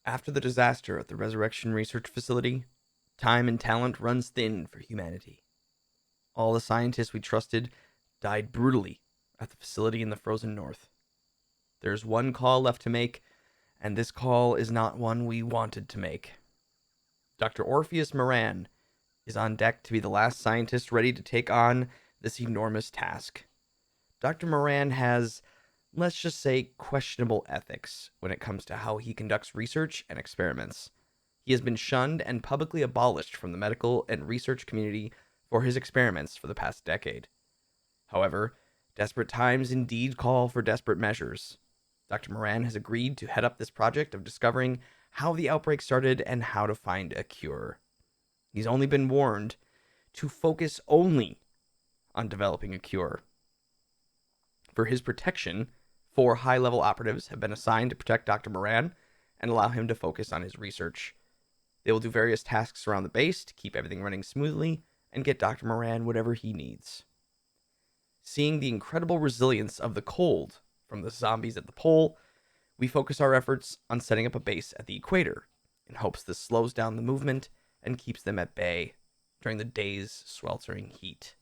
After the disaster at the Resurrection Research Facility, time and talent runs thin for humanity. All the scientists we trusted died brutally at the facility in the frozen north. There's one call left to make, and this call is not one we wanted to make. Dr. Orpheus Maran is on deck to be the last scientist ready to take on this enormous task. Dr. Maran has, let's just say, questionable ethics when it comes to how he conducts research and experiments. He has been shunned and publicly abolished from the medical and research community for his experiments for the past decade. However, desperate times indeed call for desperate measures. Dr. Maran has agreed to head up this project of discovering how the outbreak started and how to find a cure. He's only been warned to focus only on developing a cure. For his protection, 4 high-level operatives have been assigned to protect Dr. Maran and allow him to focus on his research. They will do various tasks around the base to keep everything running smoothly and get Dr. Maran whatever he needs. Seeing the incredible resilience of the cold from the zombies at the pole, we focus our efforts on setting up a base at the equator in hopes this slows down the movement and keeps them at bay during the day's sweltering heat.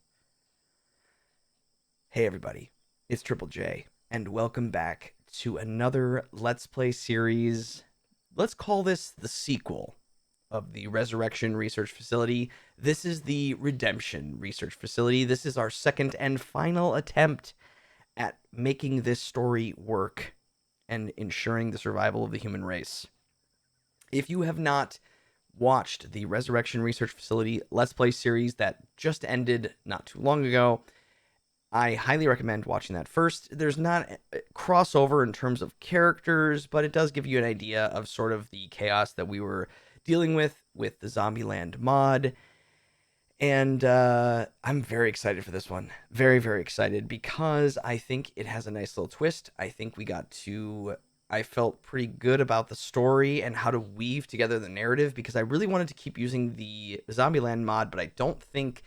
Hey everybody, it's Triple J, and welcome back to another Let's Play series. Let's call this the sequel of the Resurrection Research Facility. This is the Redemption Research Facility. This is our second and final attempt at making this story work and ensuring the survival of the human race. If you have not watched the Resurrection Research Facility Let's Play series that just ended not too long ago, I highly recommend watching that first. There's not a crossover in terms of characters, but it does give you an idea of sort of the chaos that we were dealing with the Zombieland mod. And I'm very excited for this one. Very, very excited because I think it has a nice little twist. I felt pretty good about the story and how to weave together the narrative because I really wanted to keep using the Zombieland mod, but I don't think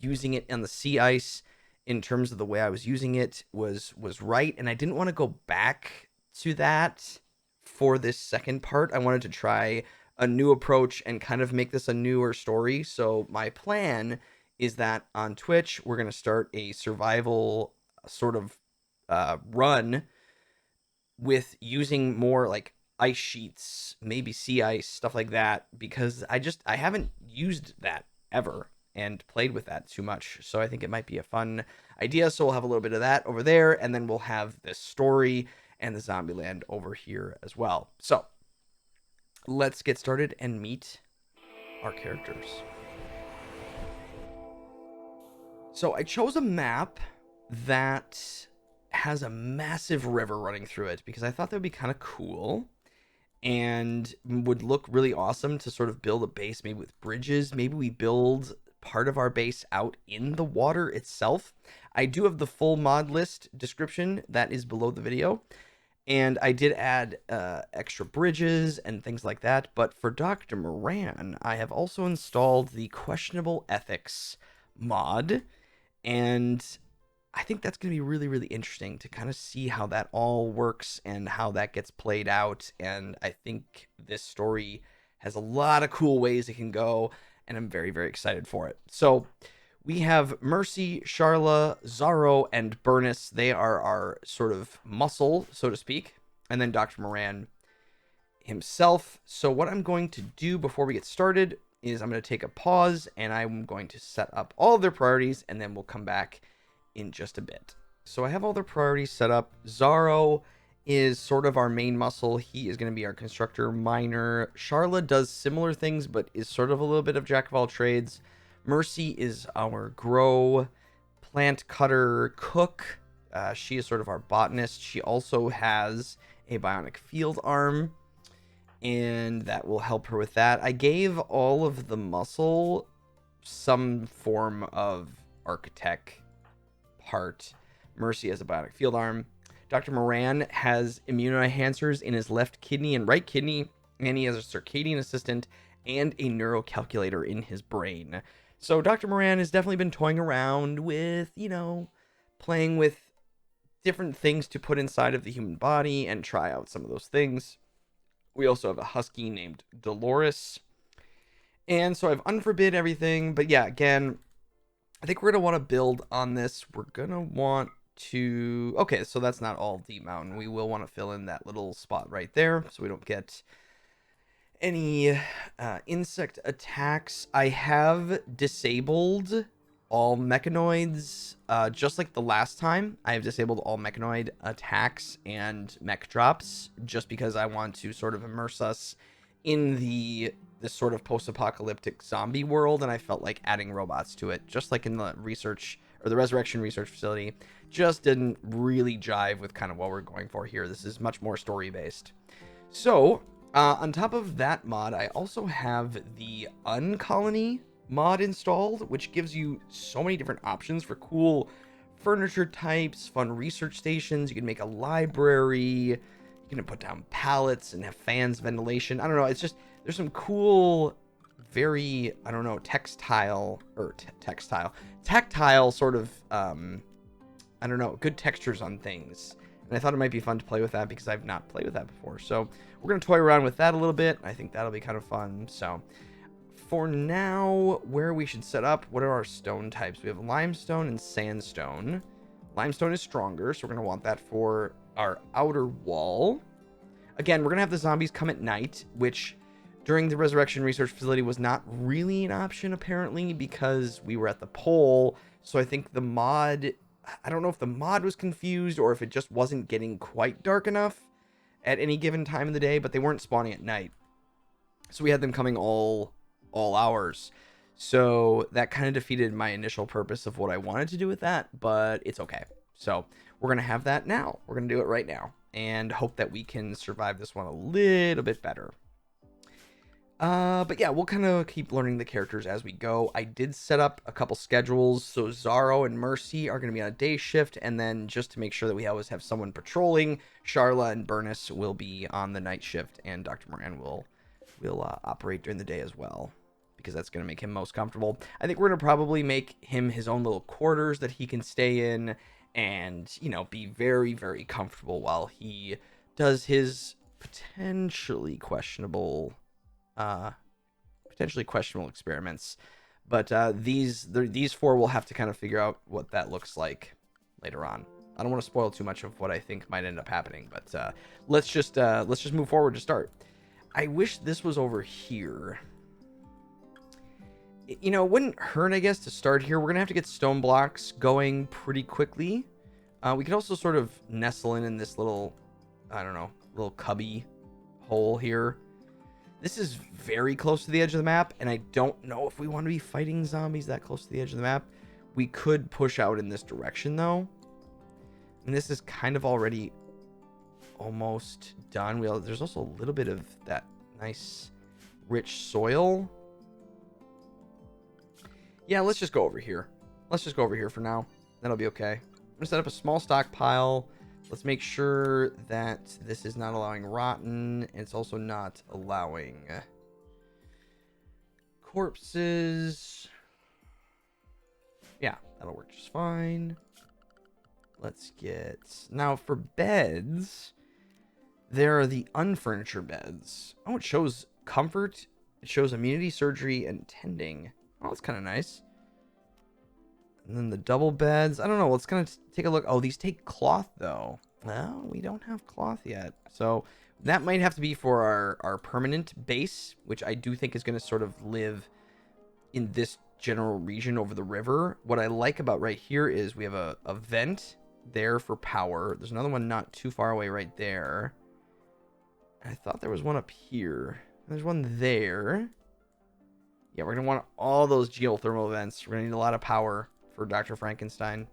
using it on the sea ice in terms of the way I was using it was right. And I didn't want to go back to that for this second part. I wanted to try a new approach and kind of make this a newer story. So my plan is that on Twitch, we're going to start a survival sort of run with using more like ice sheets, maybe sea ice, stuff like that, because I haven't used that ever and played with that too much. So I think it might be a fun idea. So we'll have a little bit of that over there, and then we'll have this story and the Zombieland over here as well. So let's get started and meet our characters. So I chose a map that has a massive river running through it because I thought that would be kind of cool and would look really awesome to sort of build a base, maybe with bridges. Maybe we build part of our base out in the water itself. I do have the full mod list description that is below the video, and I did add extra bridges and things like that. But for Dr. Maran, I have also installed the questionable ethics mod, and I think that's going to be really, really interesting to kind of see how that all works and how that gets played out. And I think this story has a lot of cool ways it can go, and I'm very, very excited for it. So we have Mercy, Charla, Zaro, and Burnus. They are our sort of muscle, so to speak. And then Dr. Maran himself. So what I'm going to do before we get started is I'm going to take a pause, and I'm going to set up all of their priorities, and then we'll come back in just a bit. So I have all their priorities set up. Zaro is sort of our main muscle. He is going to be our constructor miner. Charla does similar things, but is sort of a little bit of jack of all trades. Mercy is our grow, plant cutter, cook. She is sort of our botanist. She also has a bionic field arm, and that will help her with that. I gave all of the muscle some form of architect part. Mercy has a bionic field arm. Dr. Maran has immunoenhancers in his left kidney and right kidney, and he has a circadian assistant and a neurocalculator in his brain. So Dr. Maran has definitely been toying around with, playing with different things to put inside of the human body and try out some of those things. We also have a husky named Dolores. And so I've unforbid everything. But yeah, again, I think we're going to want to build on this. We're going to want to... Okay, so that's not all Deep Mountain. We will want to fill in that little spot right there so we don't get any insect attacks. I have disabled all mechanoids, just like the last time. I have disabled all mechanoid attacks and mech drops just because I want to sort of immerse us in this sort of post-apocalyptic zombie world, and I felt like adding robots to it, just like in the research or the resurrection research facility, just didn't really jive with kind of what we're going for here. This is much more story based. So on top of that mod, I also have the Uncolony mod installed, which gives you so many different options for cool furniture types, fun research stations. You can make a library, you can put down pallets and have fans, ventilation. I don't know, it's just, there's some cool, very, I don't know, tactile sort of, I don't know, good textures on things. And I thought it might be fun to play with that because I've not played with that before. So we're going to toy around with that a little bit. I think that'll be kind of fun. So for now, where we should set up, what are our stone types? We have limestone and sandstone. Limestone is stronger, so we're going to want that for our outer wall. Again, we're going to have the zombies come at night, which during the Resurrection Research Facility was not really an option, apparently, because we were at the pole. So I think the mod... I don't know if the mod was confused or if it just wasn't getting quite dark enough at any given time of the day, but they weren't spawning at night. So we had them coming all hours. So that kind of defeated my initial purpose of what I wanted to do with that, but it's okay. So we're going to have that now. We're going to do it right now and hope that we can survive this one a little bit better. But yeah, we'll kind of keep learning the characters as we go. I did set up a couple schedules. So Zaro and Mercy are going to be on a day shift. And then just to make sure that we always have someone patrolling, Charla and Burnus will be on the night shift. And Dr. Maran will operate during the day as well, because that's going to make him most comfortable. I think we're going to probably make him his own little quarters that he can stay in and, you know, be very, very comfortable while he does his potentially questionable experiments. But these four will have to kind of figure out what that looks like later on. I don't want to spoil too much of what I think might end up happening, but let's just move forward to start. I wish this was over here. You know, it wouldn't hurt, I guess, to start here. We're gonna have to get stone blocks going pretty quickly. We could also sort of nestle in this little, I don't know, little cubby hole here. This is very close to the edge of the map, and I don't know if we want to be fighting zombies that close to the edge of the map. We could push out in this direction, though. And this is kind of already almost done. There's also a little bit of that nice, rich soil. Yeah, let's just go over here. Let's just go over here for now. That'll be okay. I'm going to set up a small stockpile. Let's make sure that this is not allowing rotten. It's also not allowing corpses. Yeah, that'll work just fine. Let's get... Now, for beds, there are the unfurniture beds. Oh, it shows comfort. It shows immunity, surgery, and tending. Oh, that's kind of nice. And then the double beds. I don't know. Let's kind of take a look. Oh, these take cloth, though. Well, we don't have cloth yet. So that might have to be for our permanent base, which I do think is going to sort of live in this general region over the river. What I like about right here is we have a vent there for power. There's another one not too far away right there. I thought there was one up here. There's one there. Yeah, we're going to want all those geothermal vents. We're going to need a lot of power for Dr. Frankenstein.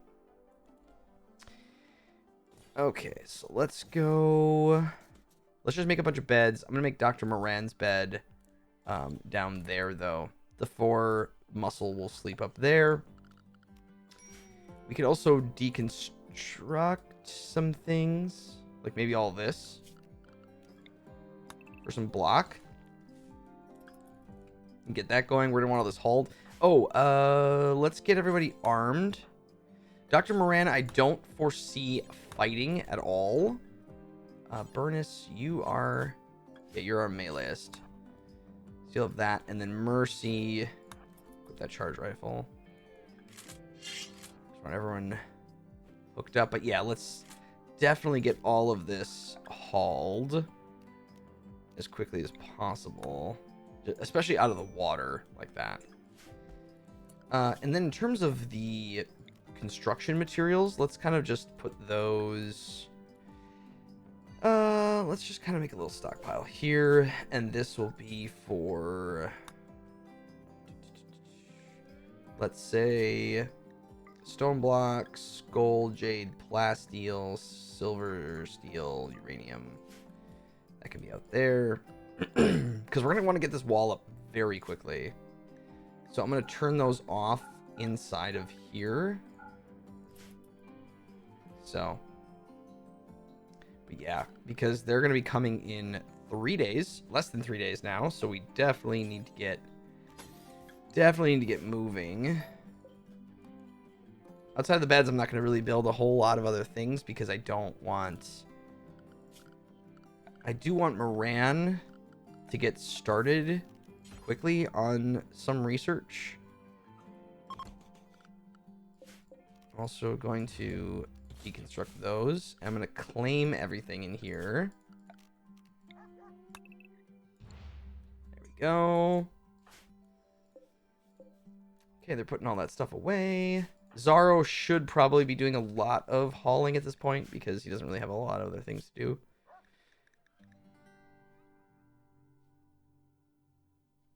Okay, so let's go. Let's just make a bunch of beds. I'm going to make Dr. Moran's bed down there, though. The 4 muscle will sleep up there. We could also deconstruct some things, like maybe all this for some block. And get that going. We're going to want all this hauled. Oh, let's get everybody armed. Dr. Maran, I don't foresee fighting at all. Burnus, you are Yeah, you're our meleeist. Steal up that, and then Mercy. With that charge rifle. Just want everyone hooked up. But yeah, let's definitely get all of this hauled as quickly as possible. Especially out of the water like that. And then in terms of the construction materials, let's kind of just put those... let's just kind of make a little stockpile here, and this will be for, let's say, stone blocks, gold, jade, plasteel, silver, steel, uranium. That can be out there, because we're going to want to get this wall up very quickly. So I'm going to turn those off inside of here. So... yeah, because they're going to be coming in 3 days, less than 3 days now, so we definitely need to get moving. Outside of the beds, I'm not going to really build a whole lot of other things because I do want Maran to get started quickly on some research. I'm also going to deconstruct those. I'm going to claim everything in here. There we go. Okay, they're putting all that stuff away. Zaro should probably be doing a lot of hauling at this point because he doesn't really have a lot of other things to do.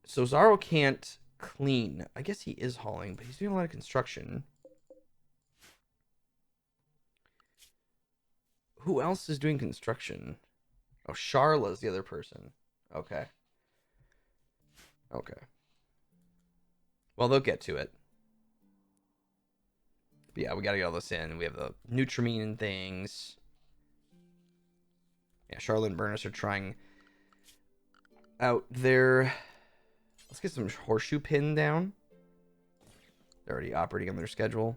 So Zaro can't clean. I guess he is hauling, but he's doing a lot of construction. Who else is doing construction? Oh, Charla's the other person. Okay. Okay. Well, they'll get to it. But yeah, we gotta get all this in. We have the Nutramine and things. Yeah, Charlotte and Burnus are trying out their... Let's get some horseshoe pin down. They're already operating on their schedule.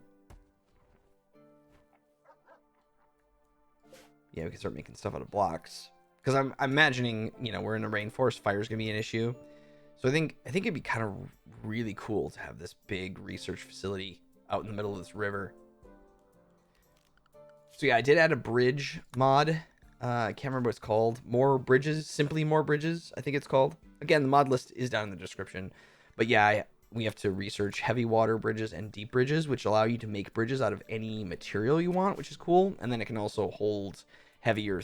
Yeah, we can start making stuff out of blocks. Because I'm imagining, you know, we're in a rainforest. Fire's going to be an issue. So I think it'd be kind of really cool to have this big research facility out in the middle of this river. So yeah, I did add a bridge mod. I can't remember what it's called. More bridges. Simply more bridges, I think it's called. Again, the mod list is down in the description. But yeah, we have to research heavy water bridges and deep bridges, which allow you to make bridges out of any material you want, which is cool. And then it can also hold heavier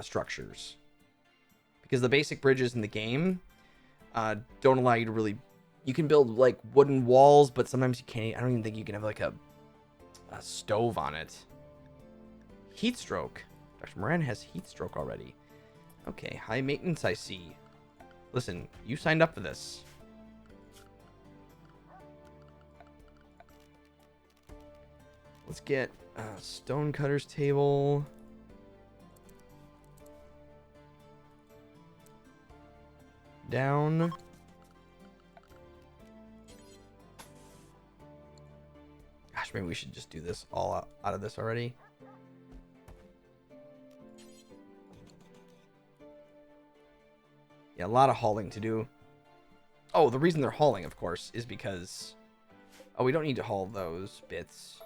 structures. Because the basic bridges in the game don't allow you to really... You can build, like, wooden walls, but sometimes you can't... I don't even think you can have, like, a stove on it. Heat stroke. Dr. Maran has heat stroke already. Okay, high maintenance, I see. Listen, you signed up for this. Let's get a stonecutter's table. Down. Gosh, maybe we should just do this all out of this already. Yeah, a lot of hauling to do. Oh, the reason they're hauling, of course, is because... Oh, we don't need to haul those bits.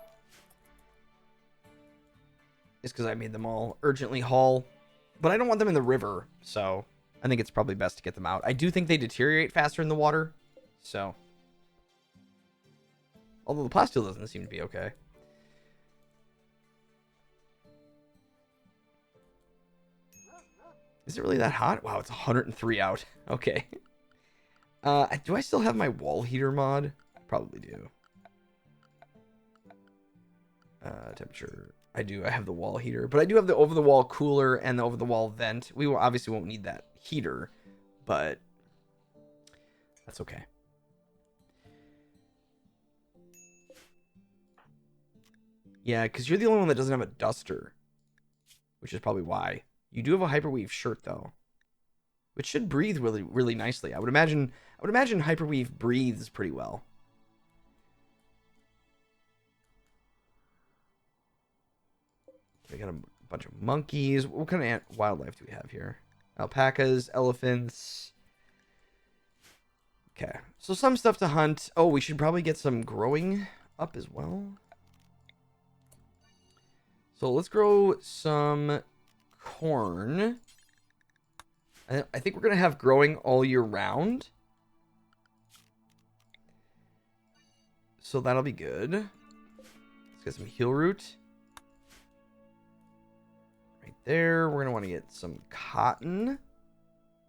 It's because I made them all urgently haul. But I don't want them in the river, so I think it's probably best to get them out. I do think they deteriorate faster in the water, so... Although the plasteel doesn't seem to be okay. Is it really that hot? Wow, it's 103 out. Okay. Do I still have my wall heater mod? I probably do. Temperature. I do. I have the wall heater. But I do have the over-the-wall cooler and the over-the-wall vent. We obviously won't need that heater, but that's okay. Yeah, because you're the only one that doesn't have a duster, which is probably why. You do have a hyperweave shirt though, which should breathe really, really nicely. I would imagine hyperweave breathes pretty well. We got a bunch of monkeys. What kind of wildlife do we have here? Alpacas, elephants. Okay, so some stuff to hunt. Oh, we should probably get some growing up as well. So let's grow some corn. I think we're going to have growing all year round. So that'll be good. Let's get some heel root. Right there. We're going to want to get some cotton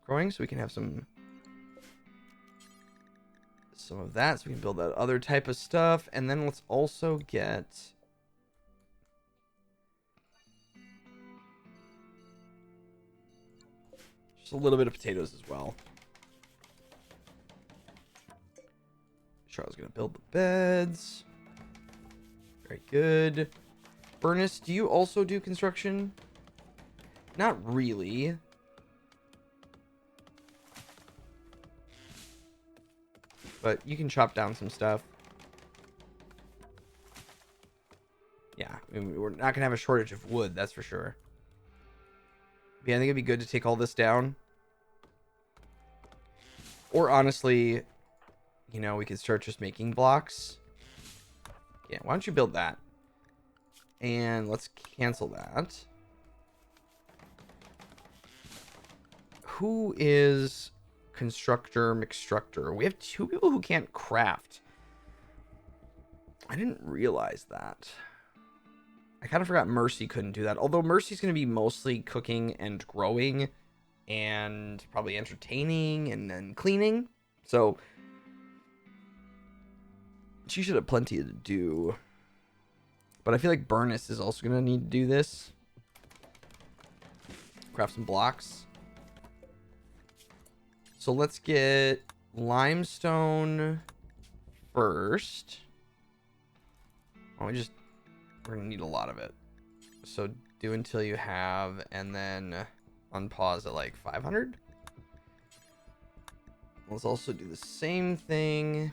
growing so we can have some of that. So we can build that other type of stuff. And then let's also get... just a little bit of potatoes as well. Charles is going to build the beds. Very good. Furnace, do you also do construction? Not really. But you can chop down some stuff. Yeah, I mean, we're not going to have a shortage of wood, that's for sure. Yeah, I think it'd be good to take all this down. Or honestly, you know, we could start just making blocks. Yeah, why don't you build that? And let's cancel that. Who is constructor, mixstructor? We have 2 people who can't craft. I didn't realize that. I kind of forgot Mercy couldn't do that. Although Mercy's going to be mostly cooking and growing and probably entertaining and then cleaning. So she should have plenty to do. But I feel like Burnus is also going to need to do this. Craft some blocks. So let's get limestone first. Oh, we're going to need a lot of it. So do until you have, and then unpause at like 500. Let's also do the same thing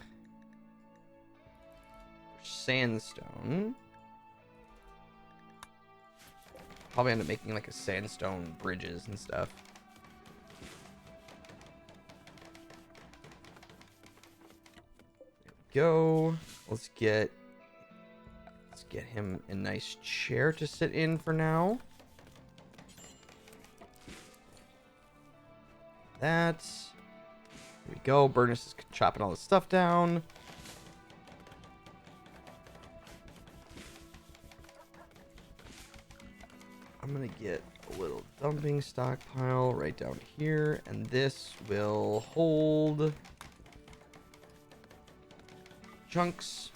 for sandstone. Probably end up making like a sandstone bridges and stuff. There we go. Let's get him a nice chair to sit in for now. That. There we go. Burnus is chopping all this stuff down. I'm going to get a little dumping stockpile right down here, and this will hold chunks.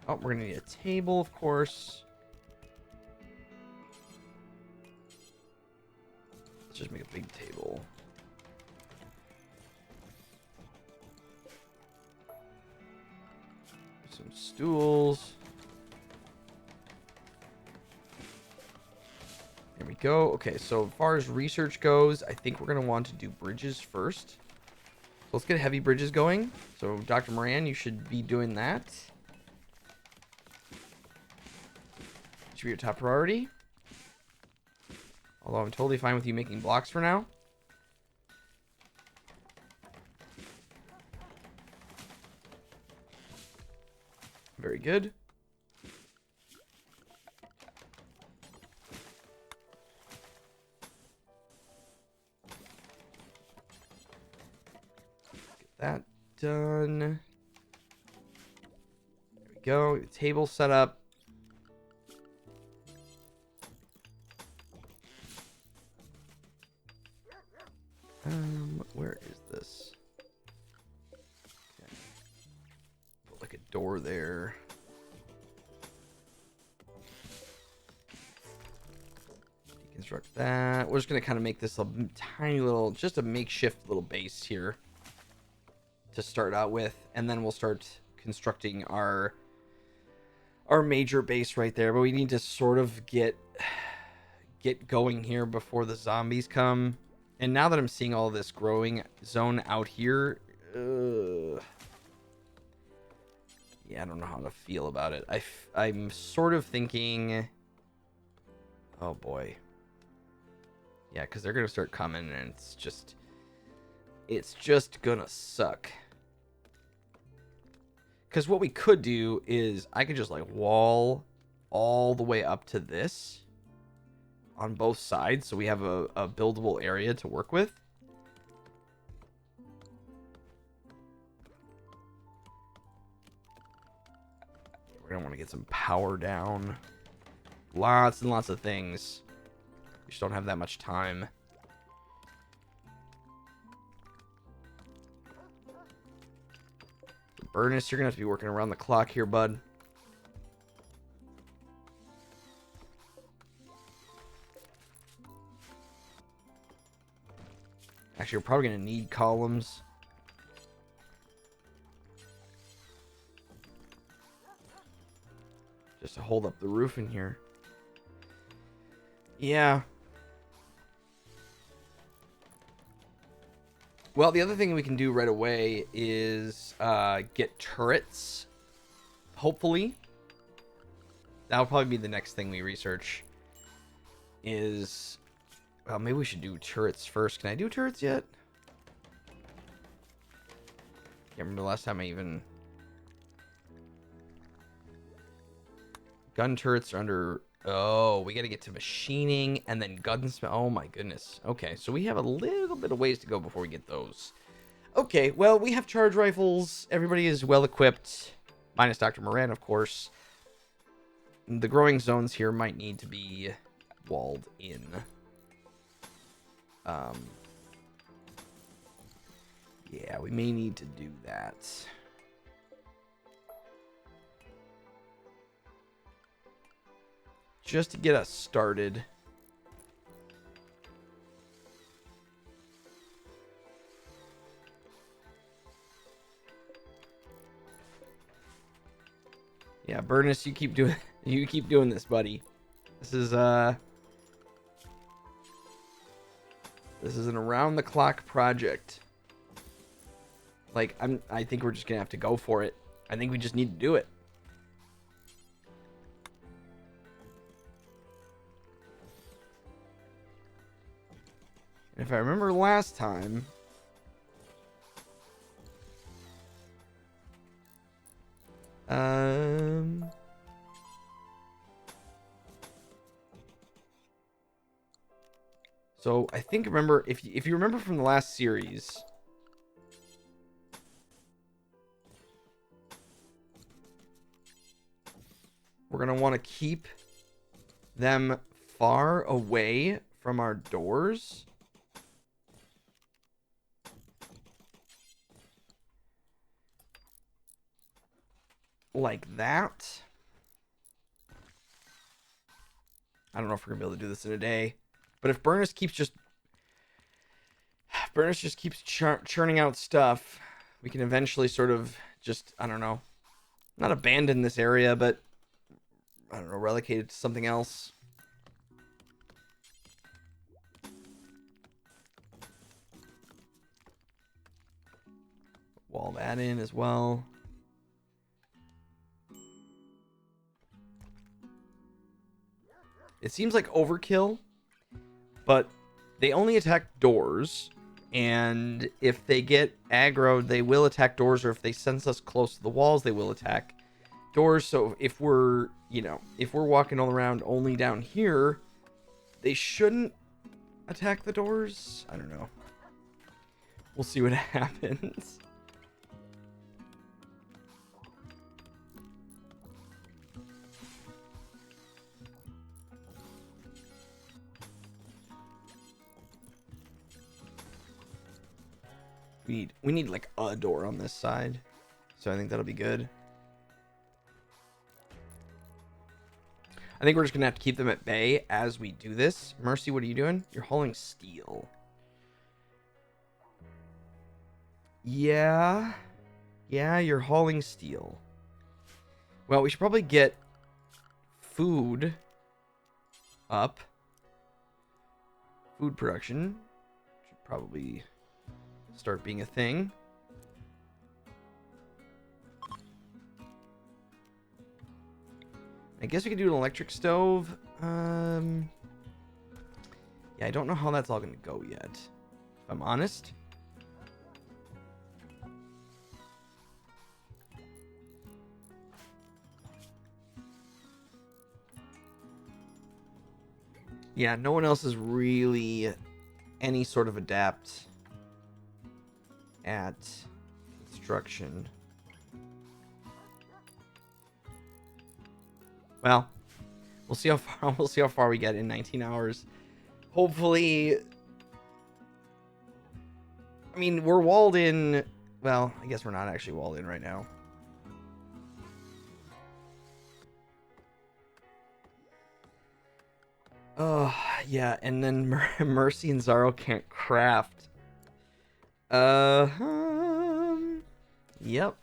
Oh, we're going to need a table, of course. Let's just make a big table. Some stools. There we go. Okay, so as far as research goes, I think we're going to want to do bridges first. So let's get heavy bridges going. So Dr. Maran, you should be doing that. Should be your top priority. Although I'm totally fine with you making blocks for now. Very good. Get that done. There we go. The table set up. Where is this? Okay. Put like a door there. Deconstruct that. We're just gonna kind of make this a tiny little, just a makeshift little base here to start out with, and then we'll start constructing our major base right there. But we need to sort of get going here before the zombies come. And now that I'm seeing all this growing zone out here, yeah, I don't know how to feel about it. I'm sort of thinking Oh boy. Yeah, because they're gonna start coming, and it's just gonna suck. Because what we could do is I could just like wall all the way up to this on both sides, so we have a buildable area to work with. We're gonna want to get some power down. Lots and lots of things. We just don't have that much time. Ernest, you're gonna have to be working around the clock here, bud. Actually, we're probably gonna need columns. Just to hold up the roof in here. Yeah. Well, the other thing we can do right away is get turrets. Hopefully. That'll probably be the next thing we research. Is... Well, maybe we should do turrets first. Can I do turrets yet? Can't remember the last time I even... Gun turrets are under... Oh, we gotta get to machining and then gunsmith. Oh my goodness. Okay, so we have a little bit of ways to go before we get those. Okay, well, we have charge rifles. Everybody is well equipped. Minus Dr. Maran, of course. The growing zones here might need to be walled in. Yeah, we may need to do that. Just to get us started. Yeah, Burnus, you keep doing this, buddy. This is an around the clock project. Like I think we're just gonna have to go for it. I think we just need to do it. And if I remember last time, so I think remember if you remember from the last series, we're gonna want to keep them far away from our doors. Like that. I don't know if we're gonna be able to do this in a day, but if Burnus just keeps churning out stuff, we can eventually sort of just, I don't know, not abandon this area, but I don't know, relegate it to something else. Wall that in as well. It seems like overkill, but they only attack doors, and if they get aggroed, they will attack doors, or if they sense us close to the walls, they will attack doors. So if we're, if we're walking all around only down here, they shouldn't attack the doors. I don't know. We'll see what happens. We need like a door on this side. So I think that'll be good. I think we're just gonna have to keep them at bay as we do this. Mercy, what are you doing? You're hauling steel. Yeah. Yeah, you're hauling steel. Well, we should probably get food up. Food production should probably start being a thing. I guess we could do an electric stove. Yeah, I don't know how that's all going to go yet, if I'm honest. Yeah, no one else is really any sort of adept at construction. Well, we'll see how far we get in 19 hours. Hopefully, I mean, we're walled in. Well, I guess we're not actually walled in right now. Oh, yeah, and then Mercy and Zaro can't craft. Yep.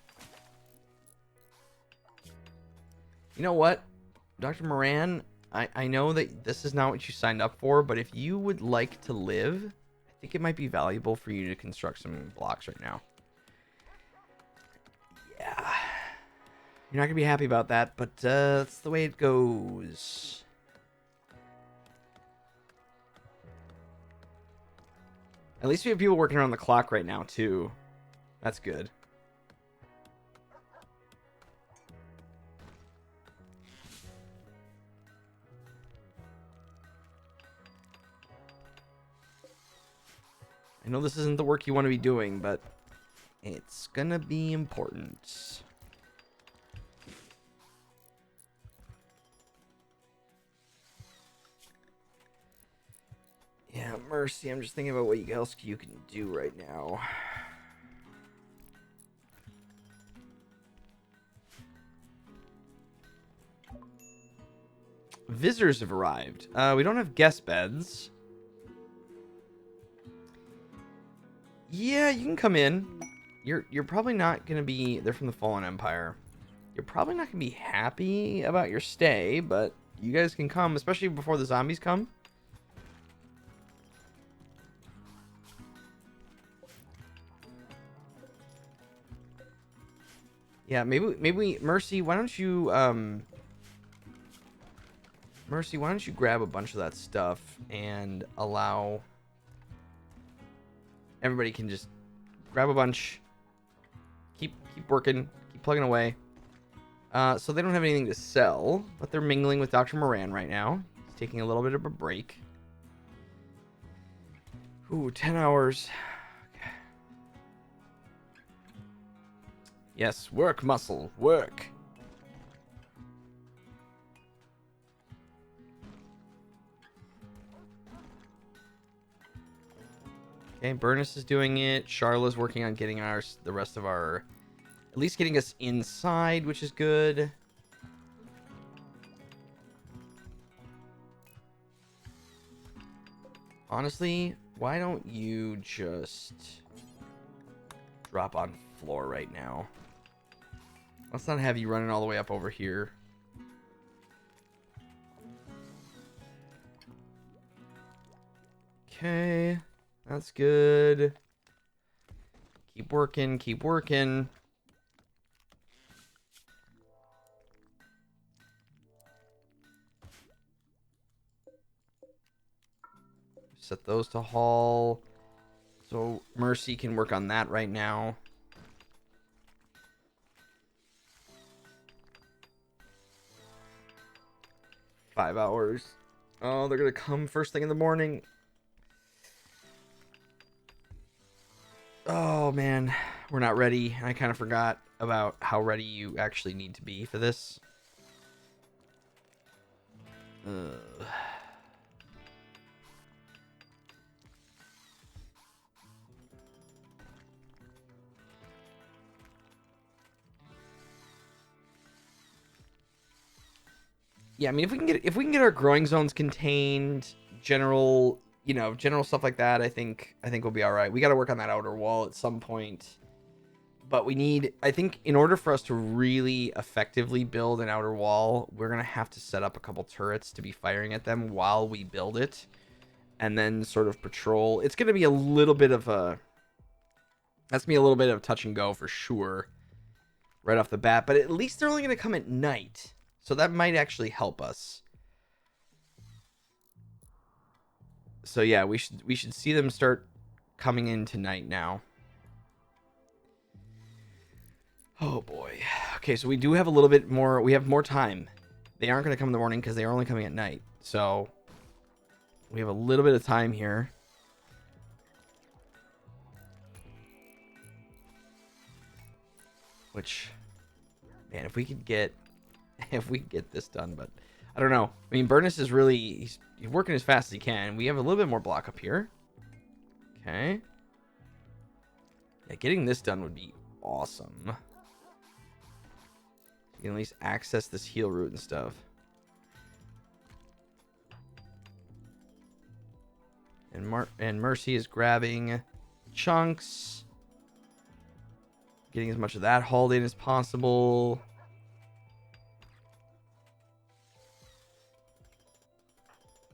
You know what, Dr. Maran, I know that this is not what you signed up for, but if you would like to live, I think it might be valuable for you to construct some blocks right now. Yeah. You're not going to be happy about that, but that's the way it goes. At least we have people working around the clock right now, too. That's good. I know this isn't the work you want to be doing, but it's gonna be important. Yeah, Mercy, I'm just thinking about what else you can do right now. Visitors have arrived. We don't have guest beds. Yeah, you can come in. You're probably not gonna be. They're from the Fallen Empire. You're probably not gonna be happy about your stay, but you guys can come, especially before the zombies come. Yeah, maybe Mercy, why don't you Mercy, why don't you grab a bunch of that stuff and allow everybody can just grab a bunch, keep working, keep plugging away. So they don't have anything to sell, but they're mingling with Dr. Maran right now. He's taking a little bit of a break. Ooh, 10 hours. Okay. Yes, work, muscle, work. Okay, Burnus is doing it. Charla's working on getting the rest of our, at least getting us inside, which is good. Honestly, why don't you just drop on floor right now? Let's not have you running all the way up over here. Okay, that's good. Keep working, keep working. Set those to haul. So Mercy can work on that right now. Five hours. Oh, they're gonna come first thing in the morning. Oh man, we're not ready. I kind of forgot about how ready you actually need to be for this. Yeah, I mean, if we can get our growing zones contained, general stuff like that, I think we'll be all right. We got to work on that outer wall at some point, but I think in order for us to really effectively build an outer wall, we're gonna have to set up a couple turrets to be firing at them while we build it, and then sort of patrol. It's gonna be a little bit of touch and go for sure, right off the bat. But at least they're only gonna come at night. So that might actually help us. So yeah, we should see them start coming in tonight now. Oh boy. Okay, so we do have a little bit more. We have more time. They aren't going to come in the morning because they are only coming at night. So we have a little bit of time here. Which, man, if we could get this done, but I don't know. I mean, Burnus is really he's working as fast as he can. We have a little bit more block up here. Okay. Yeah, getting this done would be awesome. You can at least access this heal route and stuff. And Mercy is grabbing chunks. Getting as much of that hauled in as possible.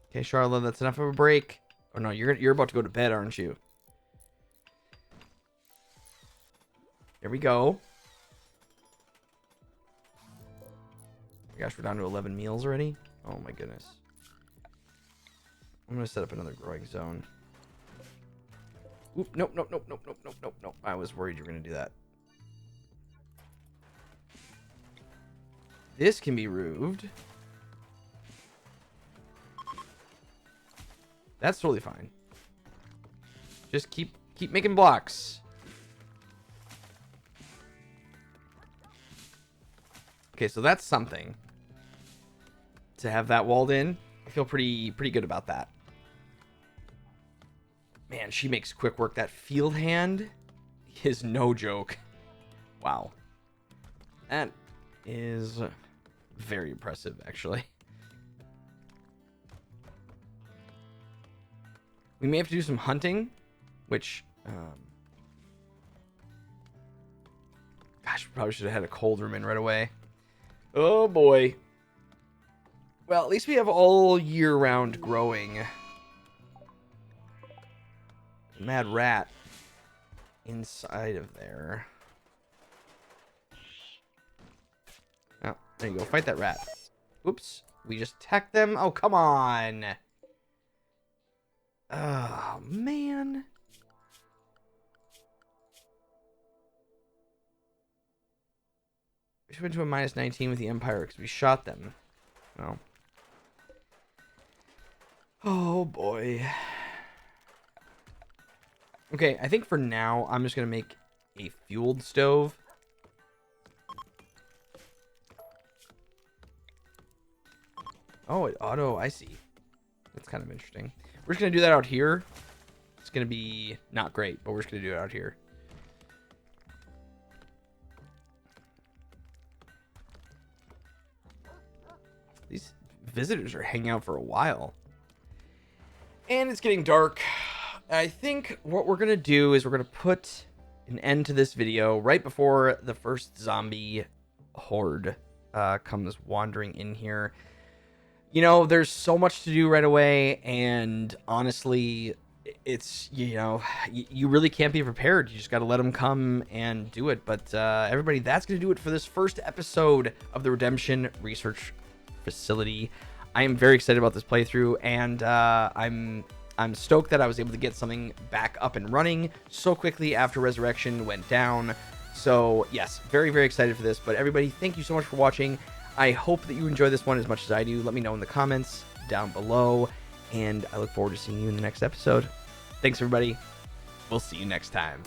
Okay, Charlotte, that's enough of a break. Oh no, you're about to go to bed, aren't you? There we go. Oh my gosh, we're down to 11 meals already. Oh my goodness. I'm gonna set up another growing zone. Oop, nope, nope, nope, nope, nope, nope, nope, nope. I was worried you were gonna do that. This can be roofed. That's totally fine. Just keep making blocks. Okay, so that's something. To have that walled in, I feel pretty good about that. Man, she makes quick work. That field hand is no joke. Wow. That is very impressive, actually. We may have to do some hunting, which, gosh, we probably should have had a cold room in right away. Oh, boy. Well, at least we have all year round growing. Mad rat inside of there. Oh, there you go. Fight that rat. Oops. We just attacked them. Oh, come on. Oh, man. We should went to a -19 with the Empire because we shot them. Well. Oh, boy. Okay, I think for now, I'm just going to make a fueled stove. Oh, it auto, I see. That's kind of interesting. We're just going to do that out here. It's going to be not great, but we're just going to do it out here. These visitors are hanging out for a while. And it's getting dark. I think what we're going to do is we're going to put an end to this video right before the first zombie horde comes wandering in here. You know, there's so much to do right away, and honestly, it's, you know, you really can't be prepared. You just got to let them come and do it. But everybody, that's going to do it for this first episode of the Redemption Research Facility. I am very excited about this playthrough, and I'm stoked that I was able to get something back up and running so quickly after Resurrection went down. So yes, very, very excited for this. But everybody, thank you so much for watching. I hope that you enjoy this one as much as I do. Let me know in the comments down below, and I look forward to seeing you in the next episode. Thanks, everybody. We'll see you next time.